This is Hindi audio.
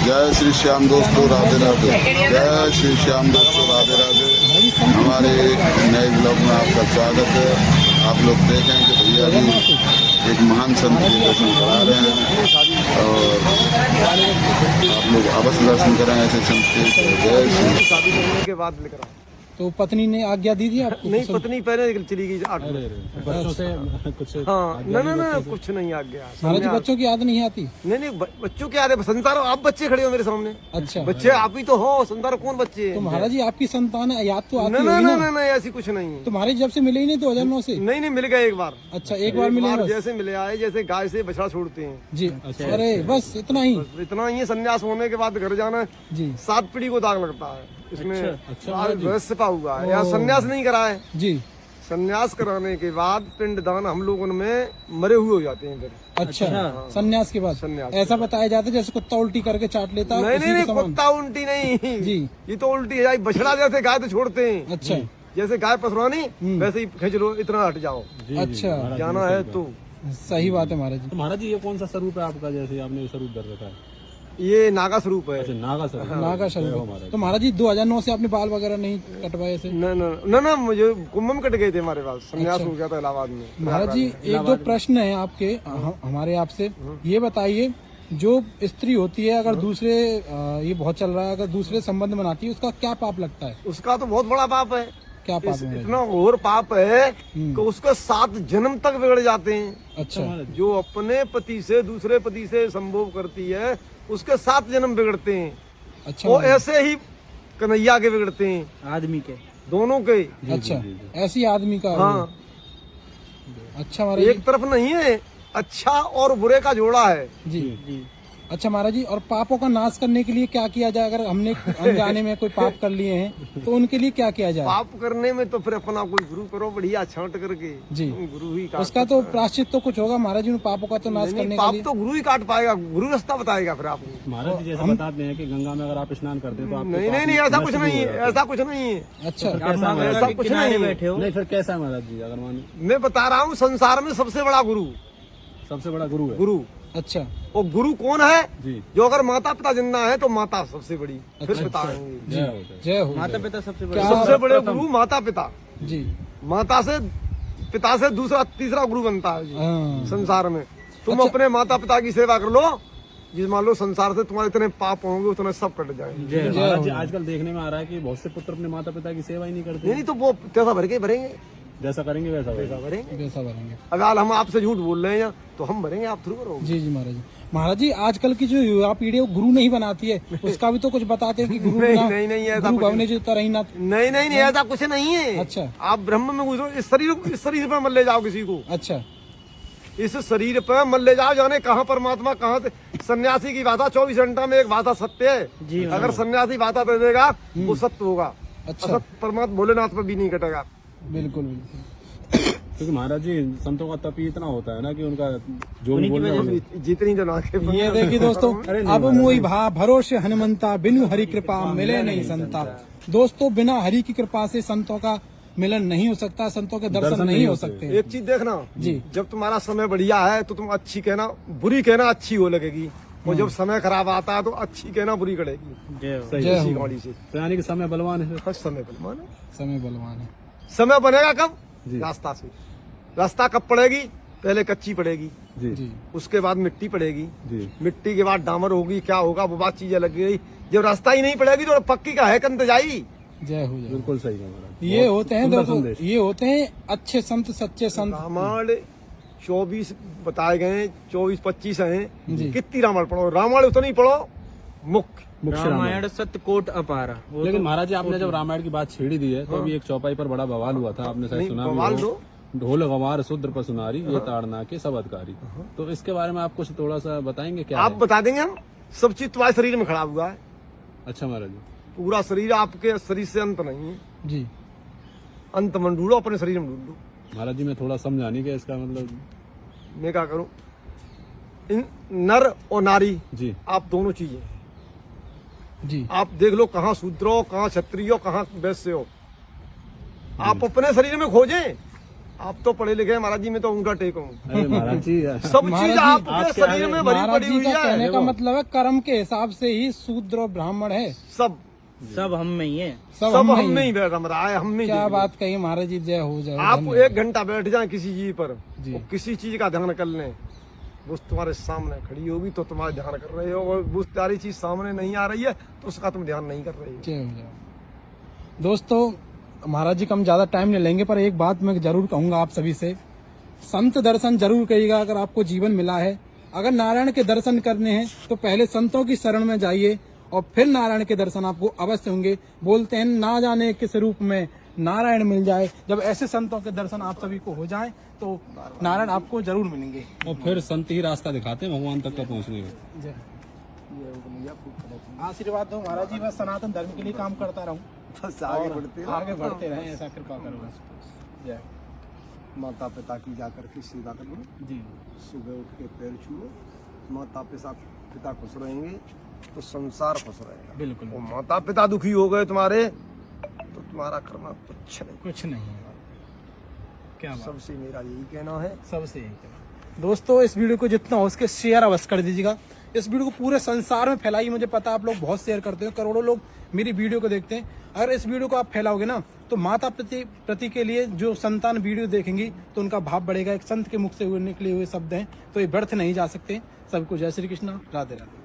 जय श्री श्याम दोस्तों, राधे राधे। जय श्री श्याम दोस्तों, राधे राधे। हमारे नए ब्लॉग में आपका स्वागत है। आप लोग देखें कि भैया जी एक महान संत के दर्शन करा रहे हैं और आप लोग अवश्य दर्शन करें ऐसे संत के। जय श्री। शादी करने के बाद लेकर आया। तो पत्नी ने आज्ञा दी थी आपको? नहीं, पत्नी पहले चली गई 8 बजे। बच्चों से कुछ हाँ, ना कुछ नहीं आ गया। महाराज जी बच्चों की याद नहीं आती? नहीं, बच्चों की याद है। संसार आप बच्चे खड़े हो मेरे सामने। अच्छा, बच्चे आप ही तो हो। संसार कौन बच्चे है? तो महाराज जी आपकी संतान है, याद तो आती ना होगी ना? ना ऐसी कुछ नहीं है। तो महाराज जब से मिले ही नहीं 2009 से? नहीं, मिल गए एक बार। अच्छा, एक बार मिले बस? जैसे मिले आए, जैसे गाय से बछड़ा छोड़ते हैं जी। अरे बस इतना ही? इतना ही। संन्यास होने के बाद घर जाना जी। 7 पीढ़ी को दाग लगता है इसमें। अच्छा, वैश्यता हुआ है। यहाँ संन्यास नहीं करा है जी। संन्यास कराने के बाद पिंडदान हम लोग उनमें मरे हुए हो जाते हैं फिर। अच्छा, संन्यास के बाद संन्यास ऐसा बताया जाता है जैसे कुत्ता उल्टी करके चाट लेता है? नहीं, कुत्ता उल्टी नहीं जी। ये तो उल्टी है। बछड़ा जैसे गाय तो छोड़ते हैं। अच्छा, जैसे गाय पसरानी वैसे ही खींच लो, इतना हट जाओ। अच्छा, जाना है तो सही बात है महाराज जी। तो महाराज जी ये कौन सा स्वरूप है आपका, जैसे आपने स्वरूप धर रखा है? ये नागा स्वरूप है। अच्छा, नागा स्वरूप। नागा शरीर। तो महाराज जी 2009 से आपने बाल वगैरह नहीं कटवाए ऐसे? ना मुझे कुंभ में कट गए थे हमारे पास। संन्यास हो गया था इलाहाबाद में। महाराज जी एक दो प्रश्न है आपके हमारे आपसे। ये बताइए, जो स्त्री होती है अगर दूसरे ये बहुत चल रहा है, अगर दूसरे संबंध बनाती है उसका क्या पाप लगता है? उसका तो बहुत बड़ा पाप है। क्या पाप है? इतना और पाप है कि उसके 7 जन्म तक बिगड़ जाते हैं। अच्छा, जो अपने पति से दूसरे पति से संभोग करती है उसके 7 जन्म बिगड़ते हैं। अच्छा, वो ऐसे ही कन्हैया के बिगड़ते हैं, आदमी के दोनों के। अच्छा, ऐसी आदमी का? हाँ, अच्छा महाराज एक तरफ नहीं है। अच्छा और बुरे का जोड़ा है। जी। अच्छा महाराज जी, और पापों का नाश करने के लिए क्या किया जाए? अगर हमने अनजाने में कोई पाप कर लिए हैं तो उनके लिए क्या किया जाए? पाप करने में तो फिर अपना कोई गुरु करो बढ़िया छांट करके जी। गुरु ही उसका तो प्रायश्चित तो कुछ होगा महाराज जी, उन पापों का तो नाश करने के पाप लिए? तो गुरु ही काट पाएगा। गुरु रास्ता बताएगा फिर आपको। महाराज जी जैसे बताते हैं कि गंगा में अगर आप स्नान करते हैं तो आप नहीं, ऐसा कुछ नहीं है। ऐसा कुछ नहीं है। अच्छा, ऐसा कुछ नहीं बैठे हो। नहीं, फिर कैसा है महाराज जी? अगर मान मैं बता रहा हूँ, संसार में सबसे बड़ा गुरु सबसे बड़ा गुरु है। गुरु। अच्छा, वो गुरु कौन है? जी। जो अगर माता पिता जिंदा है तो माता सबसे बड़ी। फिर पिता आएंगे। जय हो। माता पिता सबसे बड़ा। सबसे बड़े गुरु माता पिता। जी। माता से पिता से दूसरा तीसरा गुरु बनता है जी हाँ। संसार में। तुम अच्छा। अपने माता पिता की सेवा कर लो, जिस मान लो संसार से तुम्हारे इतने पाप होंगे उतने सब कट जाएंगे। महाराज जी आजकल देखने में आ रहा है कि बहुत से पुत्र अपने माता पिता की सेवा ही नहीं करते। नहीं तो वो पैसा भर के भरेंगे। जैसा करेंगे वैसा होगा। वैसा भरेंगे। अगर हम आपसे झूठ बोल रहे हैं तो हम भरेंगे, आप थ्रू करोगे। जी महाराज जी। महाराज जी आजकल की जो युवा पीढ़ी है वो गुरु नहीं बनाती है, उसका भी तो कुछ बताते हैं कि गुरु नहीं, ऐसा भवने जो तरह ही ना। नहीं, ऐसा कुछ नहीं है। अच्छा, आप ब्रह्म में घुसो। इस शरीर पर मत ले जाओ किसी को। अच्छा, इस शरीर पर मत ले जाओ। जाने कहाँ परमात्मा कहाँ से। सन्यासी की बात 24 घंटा में एक बात सत्य है। अगर सन्यासी बात दे देगा वो सत्य होगा। अच्छा, परमात्मा भोलेनाथ पर भी नहीं कटेगा। बिल्कुल। क्योंकि महाराज जी संतों का तप ही इतना होता है ना कि उनका जो भी बोलने जितनी जना के ये देखिए दोस्तों, अब मुई भा भरोसे हनुमंता, बिनु हरि कृपा मिले नहीं संता। दोस्तों, बिना हरि की कृपा से संतों का मिलन नहीं हो सकता, संतों के दर्शन नहीं हो सकते। एक चीज देखना जी, जब तुम्हारा समय बढ़िया है तो तुम अच्छी कहना, बुरी कहना अच्छी हो लगेगी। और जब समय खराब आता है तो अच्छी कहना बुरी करेगी। जय हो। गाड़ी से तो यानी कि समय बलवान है। समय बलवान है। समय बलवान है। समय बनेगा कब? रास्ता से। रास्ता कब पड़ेगी? पहले कच्ची पड़ेगी जी, उसके बाद मिट्टी पड़ेगी जी। मिट्टी के बाद डामर होगी। क्या होगा वो बात चीजें लग गई। जब रास्ता ही नहीं पड़ेगी तो पक्की का है कंत जाई। जय हो। बिल्कुल सही है महाराज। ये होते हैं सुंदर दोस्तों, संदेश। ये होते हैं अच्छे संत, सच्चे संत। रामायण 24 बताए गए, 24-25 हैं। जी। कितनी रामायण पढ़ो? रामायण उतनी पढ़ो मुख्य। रामायण सत्यकोट अपारा। लेकिन महाराज जी आपने जब रामायण की बात छेड़ी दी है तो अभी एक चौपाई पर बड़ा बवाल हुआ था, आपने शायद सुना भी बवाल हो। ढोल गंवार शूद्र पसुनारी ये ताड़ना के सब अधिकारी। तो इसके बारे में आप कुछ थोड़ा सा बताएंगे क्या? आप बता देंगे हम। सब चीज तुम्हारे शरीर में खड़ा हुआ है। अच्छा महाराज जी। पूरा शरीर आपके शरीर से अंत नहीं है। जी, अंत मन ढूंढो, अपने शरीर में ढूंढो। महाराज जी मैं थोड़ा समझाने के इसका मतलब। मैं क्या करूं? इन नर और नारी जी, आप दोनों चीजें। जी, आप देख लो कहाँ शूद्र हो, कहाँ क्षत्रिय हो, कहाँ वैश्य हो। आप अपने शरीर में खोजें। आप तो पढ़े लिखे हैं महाराज जी, मैं तो उनका टेक हूँ। अरे महाराज जी सब चीज आपके शरीर में भरी महाराज पड़ी जी हुई का कहने है। का मतलब है कर्म के हिसाब से ही शूद्र और ब्राह्मण है, सब हम में ही है। सब हम में ही रम रहा है, हम में ही क्या देख लो। बात कही महाराज जी, जय हो जाए। आप धन्यवाद। 1 घंटा बैठ जाए किसी चीज पर, जी। वो किसी चीज का ध्यान कर लें, वो तुम्हारे सामने खड़ी होगी तो तुम्हारा ध्यान कर रहे हो, और वो सारी चीज सामने नहीं आ रही है तो उसका तुम ध्यान नहीं कर रहे हो। जय हो जाए। दोस्तों महाराज जी का हम ज्यादा टाइम नहीं लेंगे, पर एक बात मैं जरूर कहूंगा आप सभी से, संत दर्शन जरूर करिएगा अगर आपको जीवन मिला है। अगर नारायण के दर्शन करने हैं तो पहले संतों की शरण में जाइए और फिर नारायण के दर्शन आपको अवश्य होंगे। बोलते हैं ना जाने किस रूप में नारायण मिल जाए। जब ऐसे संतों के दर्शन आप सभी को हो जाएं तो नारायण आपको जरूर मिलेंगे। और फिर संत ही रास्ता दिखाते हैं भगवान तक का पहुंचने का। जय। आशीर्वाद दो महाराज जी, मैं सनातन धर्म के लिए काम करता रहूं, बस आगे बढ़ते रहें, ऐसा कृपा करो। जय। माता पिता की जाकर के सेवा करो जी। सुबह उठ के पैर छुओ, माता पिता खुश रहेंगे तो संसार खुश रहेगा। बिल्कुल। और माता पिता दुखी हो गए तुम्हारे तो तुम्हारा करना कुछ नहीं। कुछ नहीं है। क्या बात। सबसे मेरा यही कहना है। सबसे यही कहना। दोस्तों इस वीडियो को जितना हो सके शेयर अवश्य कर दीजिएगा। इस वीडियो को पूरे संसार में फैलाइए। मुझे पता है आप लोग बहुत शेयर करते हो, करोड़ों लोग मेरी वीडियो को देखते हैं। अगर इस वीडियो को आप फैलाओगे ना तो माता प्रति के लिए जो संतान वीडियो देखेंगी तो उनका भाव बढ़ेगा। एक संत के मुख से निकले हुए शब्द हैं तो ये व्यर्थ नहीं जा सकते। सबको जय श्री कृष्ण, राधे राधे।